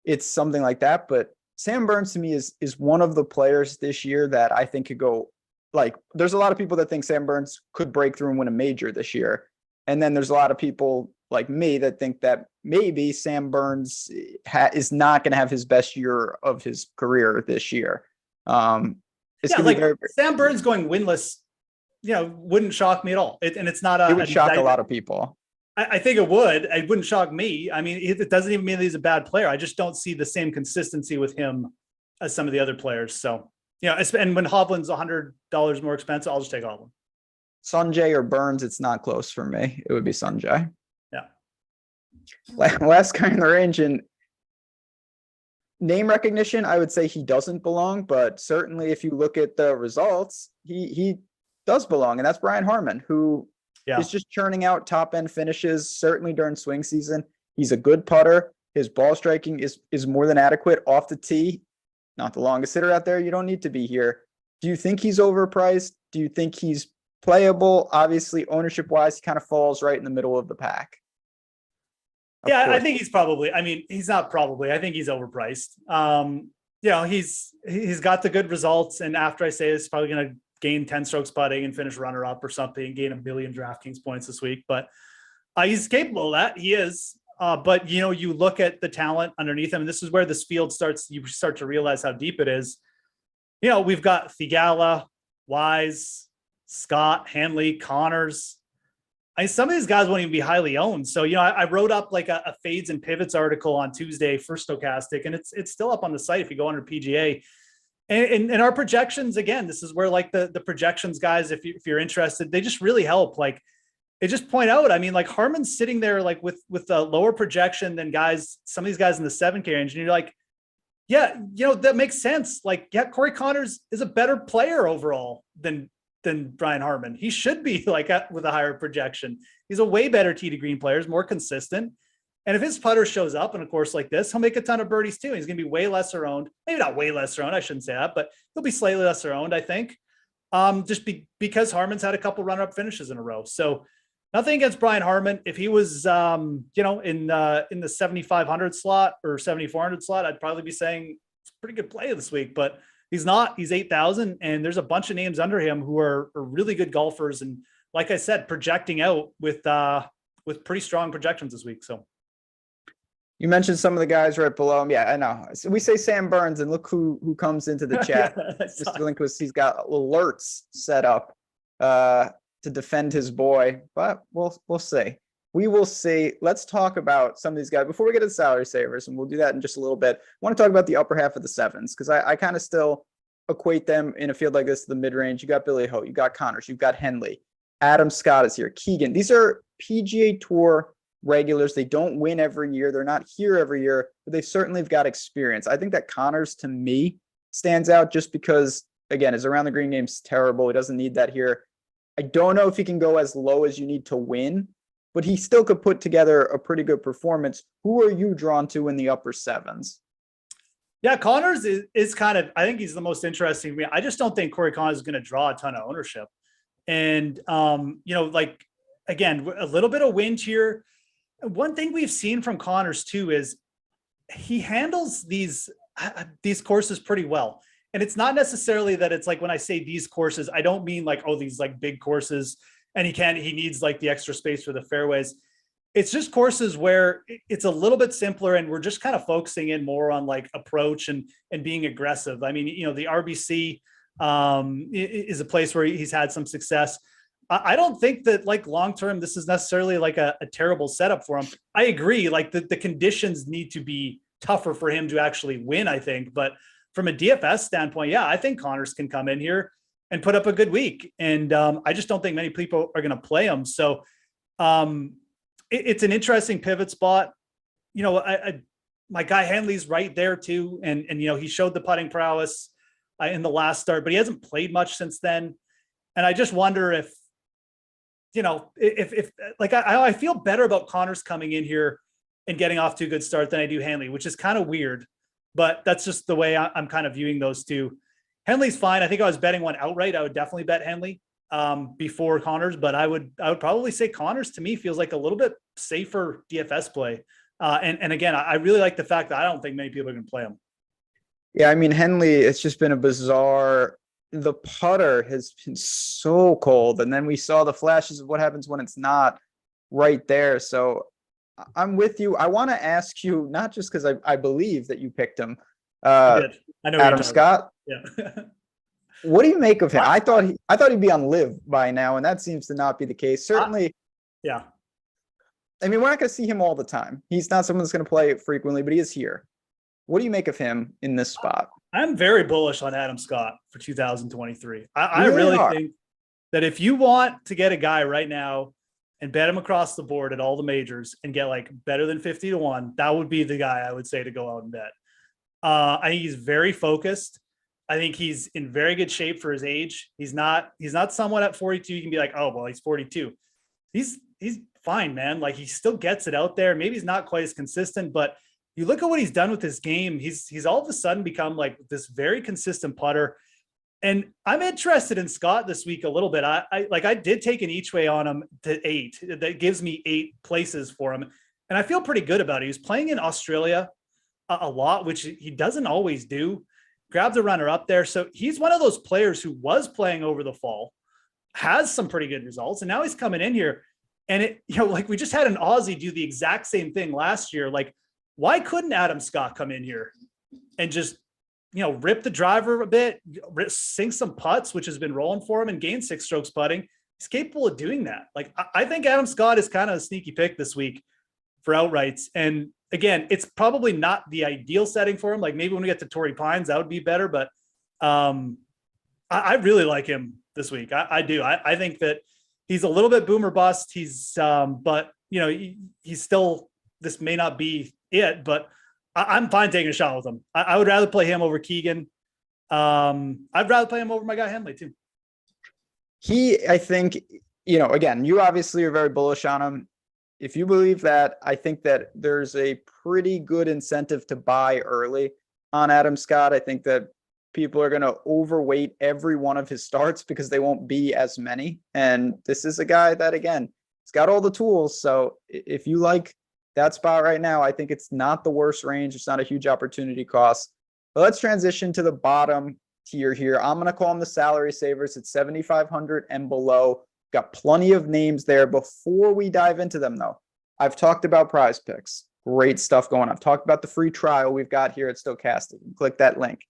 it's something like that. But Sam Burns to me is one of the players this year that I think could go. Like, there's a lot of people that think Sam Burns could break through and win a major this year. And then there's a lot of people like me that think that maybe Sam Burns is not going to have his best year of his career this year. It's like Sam Burns going winless, wouldn't shock me at all. And it's not it would shock a lot of people. I think it would. It wouldn't shock me. I mean, it doesn't even mean that he's a bad player. I just don't see the same consistency with him as some of the other players. So, and when Hovland's $100 more expensive, I'll just take Hovland. Sanjay or Burns, it's not close for me. It would be Sanjay. Yeah. Last guy in the range, and name recognition, I would say he doesn't belong, but certainly if you look at the results, he does belong, and that's Brian Harman, who is just churning out top end finishes, certainly during swing season. He's a good putter. His ball striking is more than adequate off the tee. Not the longest hitter out there. You don't need to be here. Do you think he's overpriced? Do you think he's playable? Obviously, ownership wise, he kind of falls right in the middle of the pack. Yeah, I think he's not probably. I think he's overpriced. He's got the good results, and after I say this, he's probably going to gain 10 strokes putting and finish runner up or something, and gain 1 million DraftKings points this week. But he's capable of that. He is. But you look at the talent underneath him, and this is where this field starts. You start to realize how deep it is. We've got Thigala, Wise, Scott, Hanley, Connors. Some of these guys won't even be highly owned. So, I wrote up like a fades and pivots article on Tuesday for Stokastic, and it's still up on the site if you go under PGA. And our projections, again, this is where like the projections guys, if you're interested, they just really help. Like, they just point out, like Harman's sitting there like with a lower projection than some of these guys in the 7K range. And you're like, yeah, that makes sense. Like, yeah, Corey Connors is a better player overall than Brian Harman. He should be like with a higher projection. He's a way better tee to green player, is more consistent. And if his putter shows up in a course like this, he'll make a ton of birdies too. He's going to be way lesser owned. Maybe not way lesser owned. I shouldn't say that, but he'll be slightly lesser owned, I think. Because Harman's had a couple runner-up finishes in a row. So nothing against Brian Harman. If he was, in the 7,500 slot or 7,400 slot, I'd probably be saying it's a pretty good play this week, but he's not. He's 8,000, and there's a bunch of names under him who are really good golfers. And like I said, projecting out with pretty strong projections this week. So you mentioned some of the guys right below him. Yeah, I know. So we say Sam Burns, and look who comes into the chat. Just because he's got alerts set up to defend his boy, but we'll see. We will see. Let's talk about some of these guys before we get to the salary savers, and we'll do that in just a little bit. I want to talk about the upper half of the sevens, because I kind of still equate them in a field like this to the mid-range. You got Billy Ho, you got Connors, you've got Henley, Adam Scott is here, Keegan. These are PGA Tour regulars. They don't win every year. They're not here every year, but they certainly have got experience. I think that Connors, to me, stands out just because, again, his around the green game's terrible. He doesn't need that here. I don't know if he can go as low as you need to win, but he still could put together a pretty good performance. Who are you drawn to in the upper sevens? Yeah, Connors is kind of, I think he's the most interesting. I just don't think Corey Connors is going to draw a ton of ownership. And, like, again, a little bit of wind here. One thing we've seen from Connors too is he handles these courses pretty well. And it's not necessarily that it's like, when I say these courses, I don't mean like, oh, these like big courses and he needs like the extra space for the fairways. It's just courses where it's a little bit simpler and we're just kind of focusing in more on like approach and being aggressive. I mean, the RBC is a place where he's had some success. I don't think that like long-term, this is necessarily like a terrible setup for him. I agree. Like the conditions need to be tougher for him to actually win, I think. But from a DFS standpoint, yeah, I think Connors can come in here and put up a good week. And I just don't think many people are going to play him. So it's an interesting pivot spot. My guy Henley's right there too. And he showed the putting prowess in the last start, but he hasn't played much since then. And I just wonder if I feel better about Connors coming in here and getting off to a good start than I do Henley, which is kind of weird, but that's just the way I'm kind of viewing those two. Henley's fine. I think I was betting one outright. I would definitely bet Henley before Connors, but I would probably say Connors to me feels like a little bit safer DFS play. And again, I really like the fact that I don't think many people are going to play him. Yeah. I mean, Henley, it's just been a bizarre, the putter has been so cold. And then we saw the flashes of what happens when it's not. right there. So I'm with you. I want to ask you, not just because I believe that you picked him, I did. I know Adam Scott. Yeah. What do you make of him? I thought he'd be on live by now, and that seems to not be the case. Certainly. Yeah. I mean, we're not going to see him all the time. He's not someone that's going to play frequently, but he is here. What do you make of him in this spot? I'm very bullish on Adam Scott for 2023. I really really are. think that if you want to get a guy right now and bet him across the board at all the majors and get like better than 50-1, that would be the guy I would say to go out and bet. I think he's very focused. I think he's in very good shape for his age. He's not someone at 42. You can be like, oh, well, he's 42. He's fine, man. Like he still gets it out there. Maybe he's not quite as consistent, but you look at what he's done with his game. He's all of a sudden become like this very consistent putter. And I'm interested in Scott this week a little bit. I did take an each way on him to 8. That gives me 8 places for him. And I feel pretty good about it. He was playing in Australia a lot, which he doesn't always do. Grabbed a runner up there. So he's one of those players who was playing over the fall, has some pretty good results. And now he's coming in here. And like we just had an Aussie do the exact same thing last year. Like, why couldn't Adam Scott come in here and just, rip the driver a bit, sink some putts, which has been rolling for him, and gain 6 strokes putting? He's capable of doing that. Like, I think Adam Scott is kind of a sneaky pick this week for outrights. And again, it's probably not the ideal setting for him. Like maybe when we get to Torrey Pines, that would be better. But I really like him this week. I do. I think that he's a little bit boomer bust. He's, but he's still, this may not be it, but I'm fine taking a shot with him. I would rather play him over Keegan. I'd rather play him over my guy Henley too. I think, again, you obviously are very bullish on him. If you believe that, I think that there's a pretty good incentive to buy early on Adam Scott. I think that people are going to overweight every one of his starts because they won't be as many. And this is a guy that, again, he's got all the tools. So if you like that spot right now, I think it's not the worst range. It's not a huge opportunity cost. But let's transition to the bottom tier here. I'm going to call them the salary savers at 7,500 and below. Got plenty of names there. Before we dive into them, though, I've talked about PrizePicks. Great stuff going on. I've talked about the free trial we've got here at Stokastic. Click that link.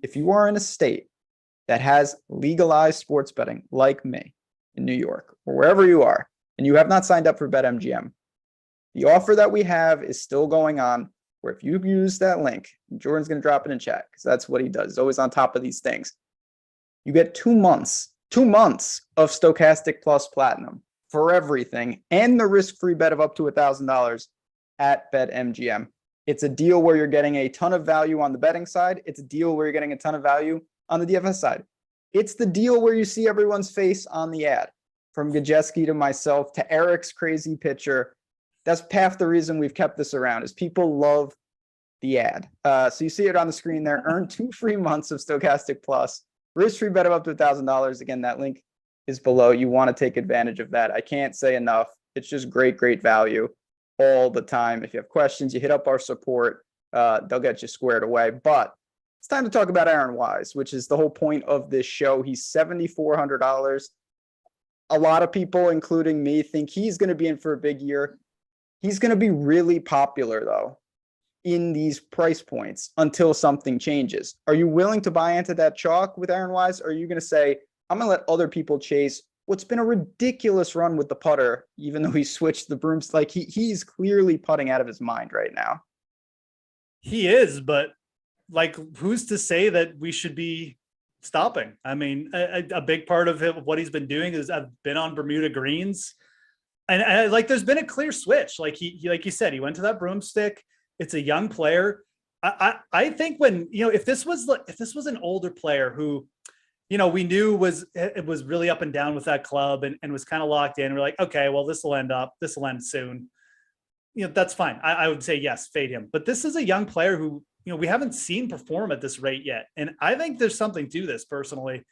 If you are in a state that has legalized sports betting, like me in New York or wherever you are, and you have not signed up for BetMGM, the offer that we have is still going on, where if you use that link, Jordan's going to drop it in chat because that's what he does. He's always on top of these things. You get 2 months of Stokastic Plus Platinum for everything and the risk-free bet of up to $1,000 at BetMGM. It's a deal where you're getting a ton of value on the betting side. It's a deal where you're getting a ton of value on the DFS side. It's the deal where you see everyone's face on the ad, from Gajeski to myself to Eric's crazy picture. That's half the reason we've kept this around, is people love the ad. So you see it on the screen there. Earn 2 free months of Stokastic Plus. Risk-free bet of up to $1,000. Again, that link is below. You want to take advantage of that. I can't say enough. It's just great value all the time. If you have questions, you hit up our support. They'll get you squared away. But it's time to talk about Aaron Wise, which is the whole point of this show. He's $7,400. A lot of people, including me, think he's going to be in for a big year. He's going to be really popular, though, in these price points until something changes. Are you willing to buy into that chalk with Aaron Wise? Or are you going to say, I'm going to let other people chase what's been a ridiculous run with the putter, even though he switched the brooms? Like he's clearly putting out of his mind right now. He is, but like, who's to say that we should be stopping? I mean, a big part of what he's been doing is I've been on Bermuda greens. And like, there's been a clear switch. Like he, like you said, he went to that broomstick. It's a young player. I think when, if this was an older player who, we knew was really up and down with that club and was kind of locked in. We're like, okay, well, this will end soon. That's fine. I would say, yes, fade him. But this is a young player who, we haven't seen perform at this rate yet. And I think there's something to this personally.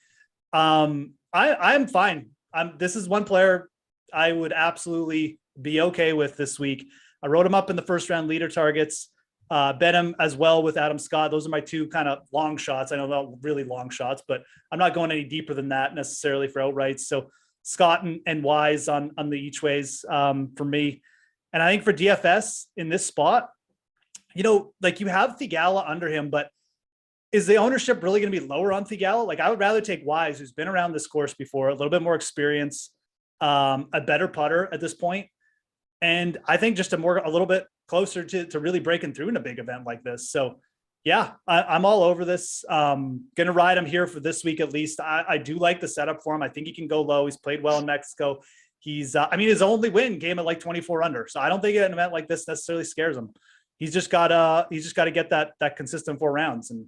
I'm fine. This is one player I would absolutely be okay with this week. I wrote him up in the first round leader targets, bet him as well with Adam Scott. Those are my 2 kind of long shots. I know they're not really long shots, but I'm not going any deeper than that necessarily for outrights. So Scott and Wise on the each ways for me. And I think for DFS in this spot, like you have Theegala under him, but is the ownership really going to be lower on Theegala? Like I would rather take Wise, who's been around this course before, a little bit more experience, a better putter at this point. And I think just a little bit closer to really breaking through in a big event like this. So yeah, I'm all over this. Going to ride him here for this week at least. I do like the setup for him. I think he can go low. He's played well in Mexico. He's, his only win came at like 24 under. So I don't think an event like this necessarily scares him. He's just got to get that consistent 4 rounds. And,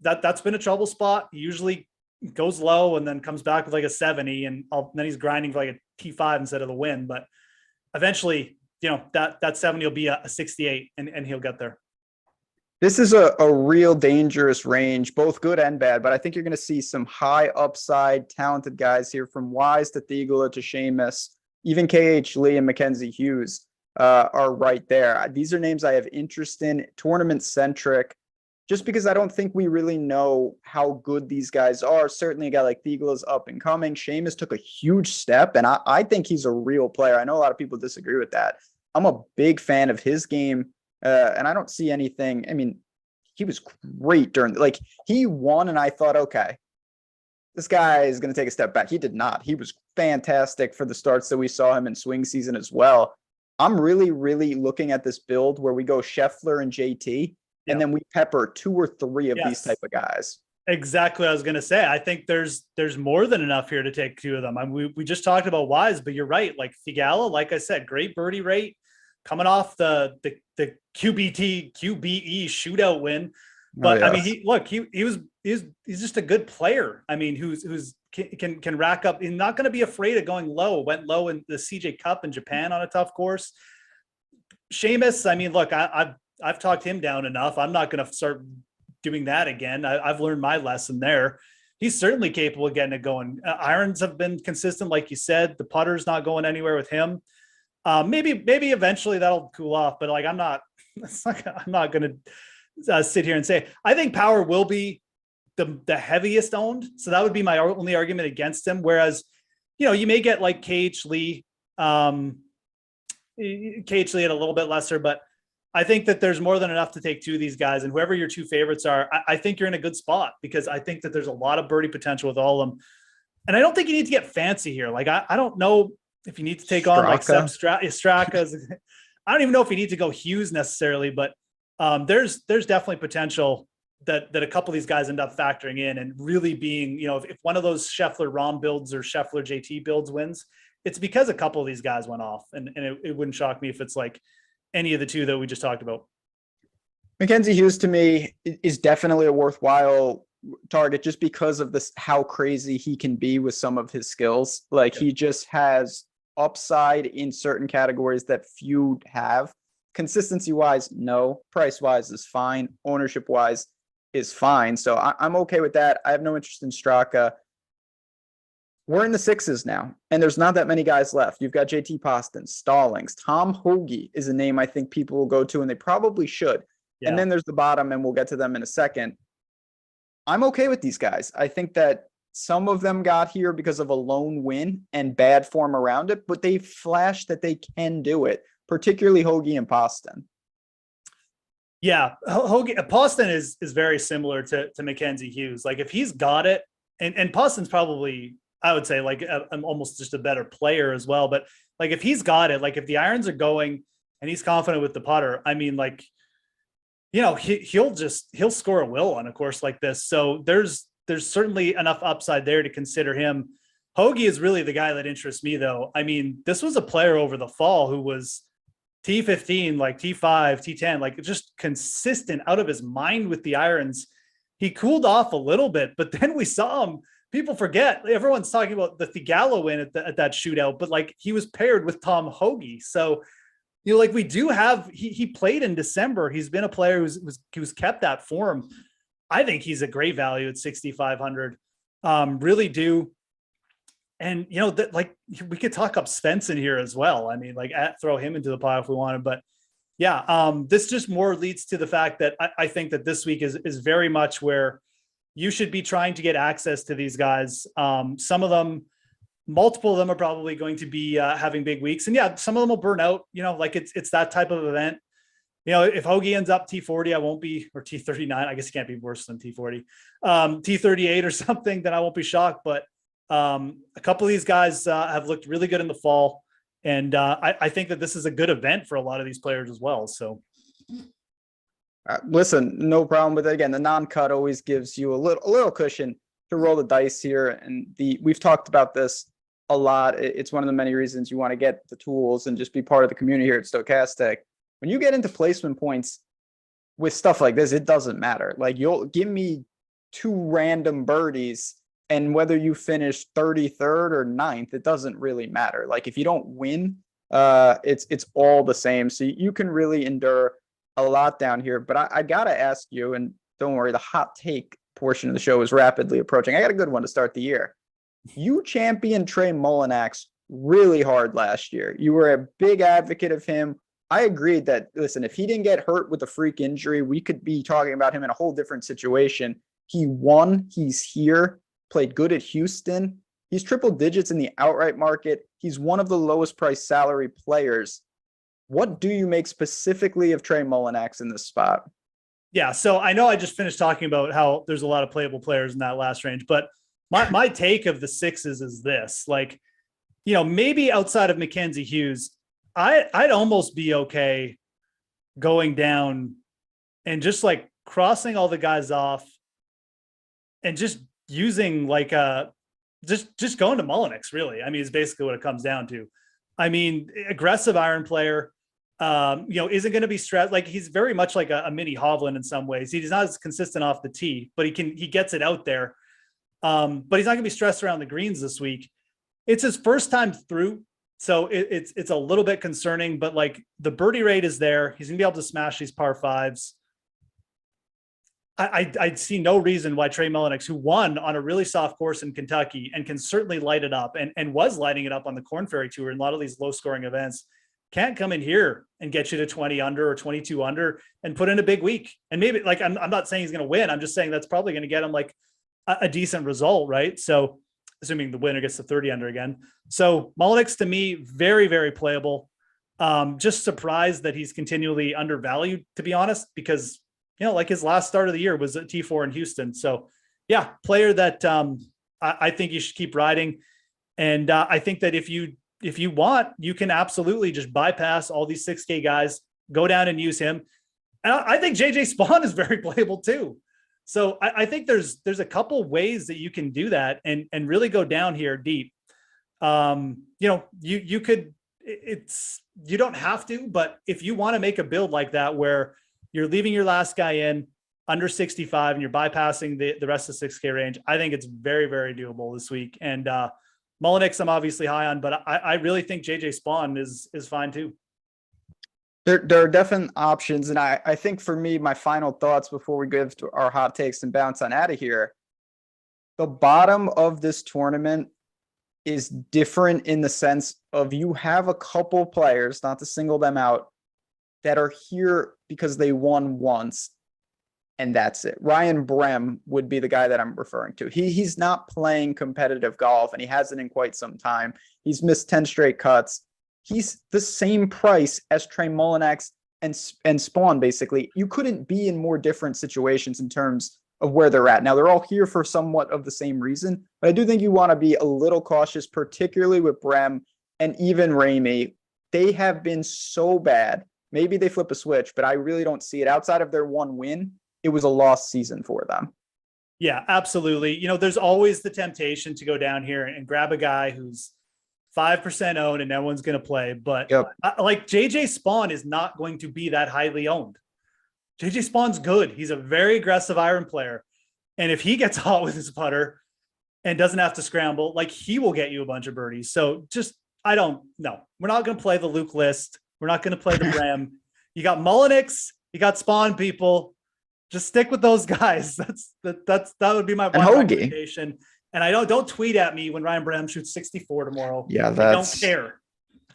that's been a trouble spot. He usually goes low and then comes back with like a 70 and then he's grinding for like a T5 instead of the win. But eventually, that 70 will be a 68 and he'll get there. This is a real dangerous range, both good and bad, but I think you're going to see some high upside, talented guys here from Wise to Theegala to Seamus. Even KH Lee and Mackenzie Hughes are right there. These are names I have interest in, tournament centric, just because I don't think we really know how good these guys are. Certainly a guy like Theegala is up and coming. Seamus took a huge step, and I think he's a real player. I know a lot of people disagree with that. I'm a big fan of his game. And I don't see anything. I mean, he was great he won and I thought, okay, this guy is going to take a step back. He did not. He was fantastic for the starts that we saw him in swing season as well. I'm really, really looking at this build where we go Scheffler and JT, and then we pepper 2 or 3 of these type of guys. Exactly what I was going to say. I think there's more than enough here to take 2 of them. We just talked about Wise, but you're right. Like Theegala, like I said, great birdie rate. Coming off the QBE shootout win, but he's just a good player. I mean, who's can rack up. He's not going to be afraid of going low. Went low in the CJ Cup in Japan on a tough course. Seamus, I mean, look, I've talked him down enough. I'm not going to start doing that again. I've learned my lesson there. He's certainly capable of getting it going. Irons have been consistent, like you said. The putter's not going anywhere with him. Maybe eventually that'll cool off, but like I'm not going to sit here and say I think power will be the heaviest owned. So that would be my only argument against him. Whereas, you may get like KH Lee at a little bit lesser, but I think that there's more than enough to take 2 of these guys, and whoever your 2 favorites are, I think you're in a good spot because I think that there's a lot of birdie potential with all of them. And I don't think you need to get fancy here. Like I don't know if you need to take on like Straka. I don't even know if you need to go Hughes necessarily, but there's definitely potential that a couple of these guys end up factoring in and really being, if one of those Scheffler Rahm builds or Scheffler JT builds wins, it's because a couple of these guys went off, and it wouldn't shock me if it's like any of the 2 that we just talked about. Mackenzie Hughes to me is definitely a worthwhile target just because of this, how crazy he can be with some of his skills. He just has upside in certain categories that few have. Consistency wise, no. Price wise is fine. Ownership wise is fine. So I'm okay with that. I have no interest in Straka. We're in the 6s now, and there's not that many guys left. You've got JT Poston, Stallings, Tom Hoagie is a name I think people will go to, and they probably should. Yeah. And then there's the bottom, and we'll get to them in a second. I'm okay with these guys. I think that some of them got here because of a lone win and bad form around it, but they flashed that they can do it, particularly Hoagie and Poston. Yeah, Poston is very similar to Mackenzie Hughes. Like if he's got it, and Poston's probably, I would say, like I'm almost just a better player as well. But like if he's got it, like if the irons are going and he's confident with the putter, I mean, like, he'll score a will on a course like this. So there's certainly enough upside there to consider him. Hoagie is really the guy that interests me, though. I mean, this was a player over the fall who was T15, like T5, T10, like just consistent, out of his mind with the irons. He cooled off a little bit, but then we saw him. People forget, everyone's talking about the Theegala win at that shootout, but like he was paired with Tom Hoagie. So, like we do have, he played in December. He's been a player who's kept that form. I think he's a great value at 6,500. Really do. And, that like we could talk up Svensson here as well. I mean, like throw him into the pile if we wanted, but yeah, this just more leads to the fact that I think that this week is very much where you should be trying to get access to these guys. Some of them multiple of them are probably going to be having big weeks. And yeah, some of them will burn out, like it's that type of event. If Hoagie ends up T40, I won't be, or T39, I guess it can't be worse than T40, T38 or something, then I won't be shocked. But a couple of these guys have looked really good in the fall. And I think that this is a good event for a lot of these players as well. So listen, no problem with it. Again, the non-cut always gives you a little cushion to roll the dice here. And we've talked about this a lot. It's one of the many reasons you want to get the tools and just be part of the community here at Stokastic. When you get into placement points with stuff like this, it doesn't matter. Like, you'll give me 2 random birdies, and whether you finish 33rd or 9th, it doesn't really matter. Like, if you don't win, it's all the same. So you can really endure a lot down here. But I gotta ask you, and don't worry, the hot take portion of the show is rapidly approaching. I got a good one to start the year. You championed Trey Mullinax really hard last year. You were a big advocate of him. I agreed that, listen, if he didn't get hurt with a freak injury, we could be talking about him in a whole different situation. He won. He's here. Played good at Houston. He's triple digits in the outright market. He's one of the lowest price salary players. What do you make specifically of Trey Mullinax in this spot? Yeah, so I know I just finished talking about how there's a lot of playable players in that last range, but my take of the 6s is this. Like, maybe outside of Mackenzie Hughes, I'd almost be okay going down and just like crossing all the guys off and just using like just going to Mullinax, really. I mean, it's basically what it comes down to. I mean, aggressive iron player, isn't going to be stressed. Like, he's very much like a mini Hovland in some ways. He's not as consistent off the tee, but he gets it out there. But he's not gonna be stressed around the greens this week. It's his first time through. So it's a little bit concerning, but like, the birdie rate is there. He's gonna be able to smash these par 5s. I see no reason why Trey Mullinax, who won on a really soft course in Kentucky and can certainly light it up and was lighting it up on the Korn Ferry Tour in a lot of these low scoring events, can't come in here and get you to 20 under or 22 under and put in a big week. And maybe, like, I'm not saying he's going to win. I'm just saying that's probably going to get him like a decent result, right? So assuming the winner gets to 30 under again. So Mullinax, to me, very, very playable. Just surprised that he's continually undervalued, to be honest, because, like, his last start of the year was at T4 in Houston. So yeah, player that I think you should keep riding. And I think that if you want, you can absolutely just bypass all these 6K guys, go down and use him. And I think JJ Spawn is very playable too. So I think there's a couple ways that you can do that and really go down here deep. You could, you don't have to, but if you want to make a build like that, where you're leaving your last guy in under 65 and you're bypassing the rest of the 6K range, I think it's very, very doable this week. And Mullinax, I'm obviously high on, but I really think JJ Spawn is fine too. There are definite options. And I think for me, my final thoughts before we give to our hot takes and bounce on out of here, the bottom of this tournament is different in the sense of you have a couple players, not to single them out, that are here because they won once, and that's it. Ryan Brehm would be the guy that I'm referring to. He's not playing competitive golf, and he hasn't in quite some time. He's missed 10 straight cuts. He's the same price as Trey Mullinax and Spawn, basically. You couldn't be in more different situations in terms of where they're at. Now, they're all here for somewhat of the same reason, but I do think you want to be a little cautious, particularly with Brehm and even Ramey. They have been so bad. Maybe they flip a switch, but I really don't see it. Outside of their one win, it was a lost season for them. Yeah, absolutely. There's always the temptation to go down here and grab a guy who's 5% owned and no one's going to play. But like, JJ Spawn is not going to be that highly owned. JJ Spawn's good. He's a very aggressive iron player. And if he gets hot with his putter and doesn't have to scramble, like, he will get you a bunch of birdies. So I don't know. We're not going to play the Luke list. We're not going to play the Brehm. You got Mullinax, you got Spawn, people. Just stick with those guys. That would be my one recommendation. And don't tweet at me when Ryan Brehm shoots 64 tomorrow. Yeah, I don't care.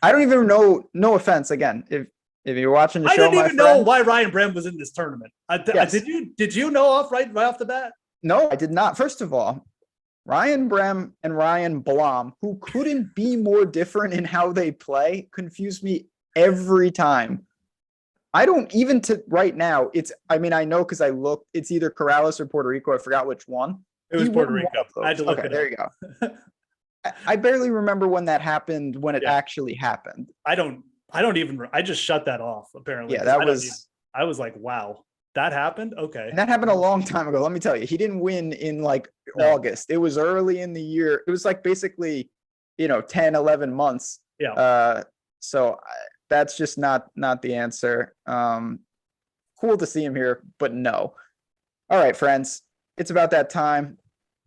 I don't even know. No offense. Again, if you're watching the show, I didn't even know why Ryan Brehm was in this tournament. Yes. Did you know right off the bat? No, I did not. First of all, Ryan Brem and Ryan Blom, who couldn't be more different in how they play, confuse me every time. I don't even to right now. I know because I looked, it's either Corrales or Puerto Rico. I forgot which one. It was Puerto Rico. I had to look okay, it there up. you go. I barely remember when that happened, when it actually happened. I just shut that off apparently. Yeah, I was like, wow, that happened. Okay. And that happened a long time ago. Let me tell you, he didn't win in August. It was early in the year. It was basically, 10, 11 months. Yeah. So that's just not the answer. Cool to see him here, but no. All right, friends, it's about that time.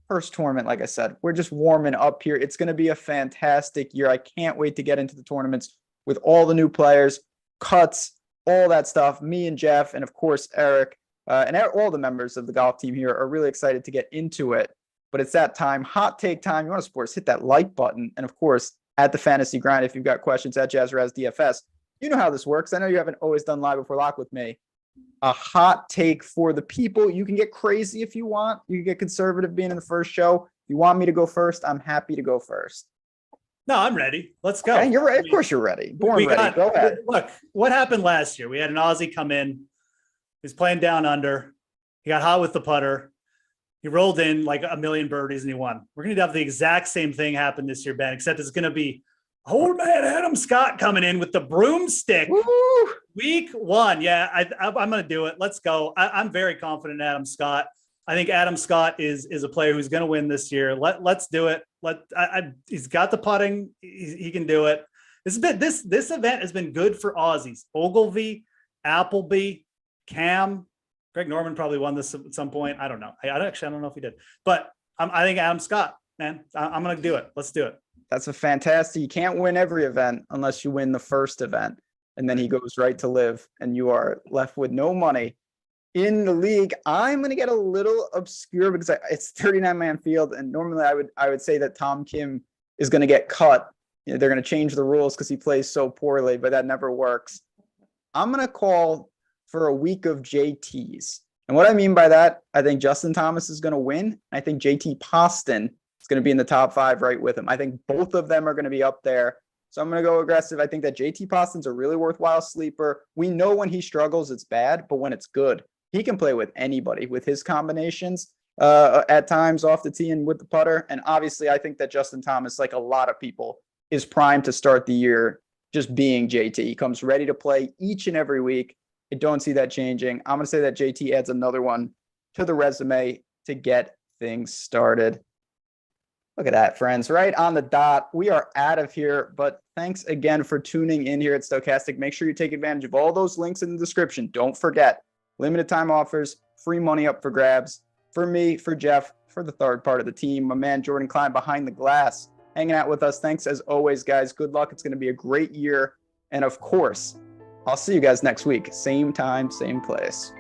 First tournament, like I said, we're just warming up here. It's going to be a fantastic year. I can't wait to get into the tournaments with all the new players, cuts, all that stuff. Me and Jeff, and of course, Eric, and all the members of the golf team here are really excited to get into it. But it's that time, hot take time. You want to sports, hit that like button. And of course, at the Fantasy Grind, if you've got questions at JazzRaz DFS, you know how this works. I know you haven't always done live before lock with me. A hot take for the people. You can get crazy if you want. You can get conservative being in the first show. If you want me to go first, I'm happy to go first. No, I'm ready. Let's go. Okay, you're ready. Of course you're ready. Born ready. Go ahead. Look, what happened last year? We had an Aussie come in. He's playing down under. He got hot with the putter. He rolled in like a million birdies and he won. We're going to have the exact same thing happen this year, Ben, except it's going to be old man Adam Scott coming in with the broomstick. Woo! Week 1. Yeah, I'm going to do it. Let's go. I'm very confident in Adam Scott. I think Adam Scott is a player who's going to win this year. Let's do it. He's got the putting. He can do it. This event has been good for Aussies. Ogilvy, Appleby, Cam, Greg Norman probably won this at some point. I don't know. I don't know if he did, but I think Adam Scott, man, I'm going to do it. Let's do it. That's a fantastic. You can't win every event unless you win the first event. And then he goes right to live and you are left with no money in the league. I'm going to get a little obscure because it's 39-man field. And normally I would say that Tom Kim is going to get cut. They're going to change the rules because he plays so poorly, but that never works. I'm going to call for a week of JTs. And what I mean by that, I think Justin Thomas is going to win. I think JT Poston is going to be in the top 5 right with him. I think both of them are going to be up there. So I'm going to go aggressive. I think that JT Poston's a really worthwhile sleeper. We know when he struggles, it's bad, but when it's good, he can play with anybody with his combinations at times off the tee and with the putter. And obviously, I think that Justin Thomas, like a lot of people, is primed to start the year just being JT. He comes ready to play each and every week. I don't see that changing. I'm going to say that JT adds another one to the resume to get things started. Look at that, friends. Right on the dot. We are out of here, but thanks again for tuning in here at Stokastic. Make sure you take advantage of all those links in the description. Don't forget, limited time offers, free money up for grabs. For me, for Jeff, for the third part of the team, my man Jordan Klein behind the glass, hanging out with us. Thanks as always, guys. Good luck. It's going to be a great year. And of course, I'll see you guys next week. Same time, same place.